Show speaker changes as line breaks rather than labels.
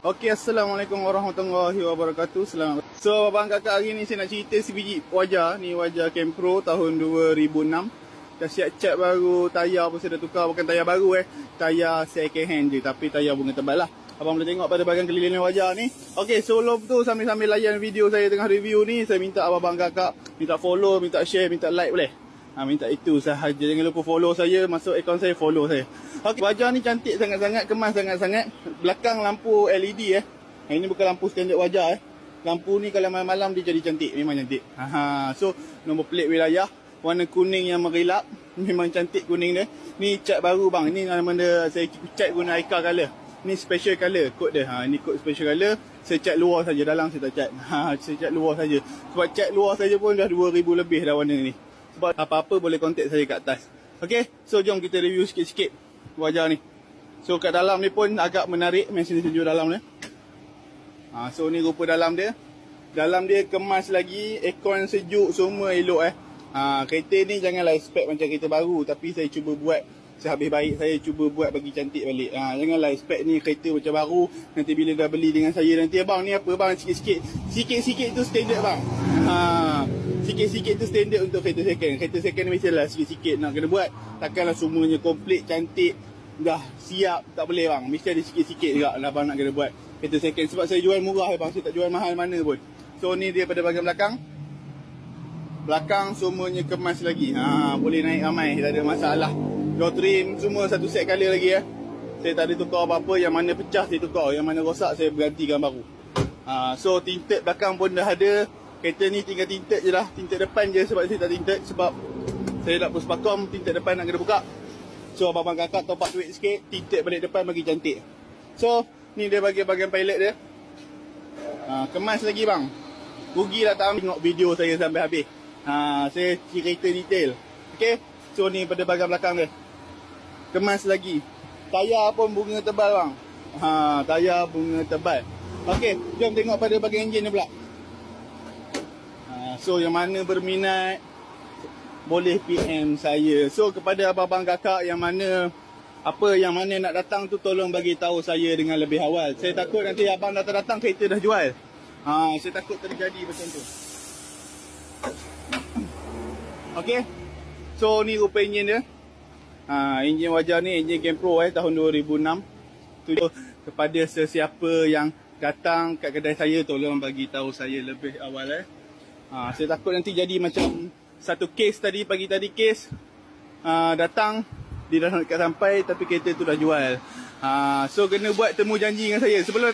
Okey, Assalamualaikum warahmatullahi wabarakatuh. Selamat. So, abang kakak hari ni saya nak cerita sebiji wajah. Ni wajah Campro tahun 2006. Dah siap cat baru, tayar pun saya dah tukar. Bukan tayar baru tayar second hand je, tapi tayar bunga tebal lah. Abang boleh tengok pada bahagian keliling wajah ni. Okey, sebelum tu sambil-sambil layan video saya tengah review ni, saya minta abang kakak minta follow, minta share, minta like boleh? Minta itu sahaja. Jangan lupa follow saya, masuk akaun saya, follow saya. Okey, wajah ni cantik sangat-sangat, kemas sangat-sangat. Belakang lampu LED Ini bukan lampu standard wajah Lampu ni kalau malam-malam dia jadi cantik, memang cantik. So nombor plate wilayah warna kuning yang merilap, memang cantik kuning dia. Ni cat baru bang. Ni nama dia, saya cat guna Aika color. Ni special color kod dia. Ni kod special color. Saya cat luar saja, dalam saya tak cat. Saya cat luar saja. Sebab cat luar saja pun dah 2000 lebih dah warna ni. Sebab apa-apa boleh kontak saya kat atas. Okey, so jom kita review sikit-sikit wajah ni. So kat dalam ni pun agak menarik, mesin sejuk dalam ni. So ni rupa dalam dia. Dalam dia kemas lagi, aircon sejuk, semua elok kereta ni janganlah expect macam kereta baru, tapi saya cuba buat sehabis baik saya cuba buat bagi cantik balik. Janganlah expect ni kereta macam baru, nanti bila dah beli dengan saya nanti abang ni apa bang, sikit-sikit tu standard bang. Sikit-sikit tu standard untuk kereta second. Kereta second mestilah sikit-sikit nak kena buat. Takkanlah semuanya komplit cantik dah siap, tak boleh bang. Mesti ada sikit-sikit juga lah abang nak kena buat kereta second. Sebab saya jual murah bang, saya tak jual mahal mana pun. So ni dia pada bahagian belakang. Belakang semuanya kemas lagi. Boleh naik ramai, tak ada masalah. Door trim semua satu set color lagi Saya tak ada tukar apa-apa. Yang mana pecah saya tukar, yang mana rosak saya bergantikan baru. So tinted belakang pun dah ada. Kereta ni tinggal tinted je lah. Tinted depan je sebab saya tak tinted. Sebab saya nak push pakom, tinted depan nak kena buka. So abang kakak top up duit sikit, tinted balik depan bagi cantik. So ni dia bahagian pilot dia. Kemas lagi bang. Rugilah tak tengok video saya sampai habis. Saya cerita detail. Okay, so ni pada bahagian belakang dia. Kemas lagi. Tayar pun bunga tebal bang. Tayar bunga tebal. Okay, jom tengok pada bahagian enjin ni pula. So yang mana berminat boleh PM saya. So kepada abang-abang kakak yang mana nak datang tu, tolong bagi tahu saya dengan lebih awal. Saya takut nanti abang datang kereta dah jual. Saya takut terjadi macam tu. Okey. So ni rupa enjin dia. Enjin wajah ni enjin Campro tahun 2006. Tu kepada sesiapa yang datang kat kedai saya, tolong bagi tahu saya lebih awal saya takut nanti jadi macam satu kes tadi, pagi tadi kes datang dia dah dekat sampai tapi kereta tu dah jual. So kena buat temu janji dengan saya sebelum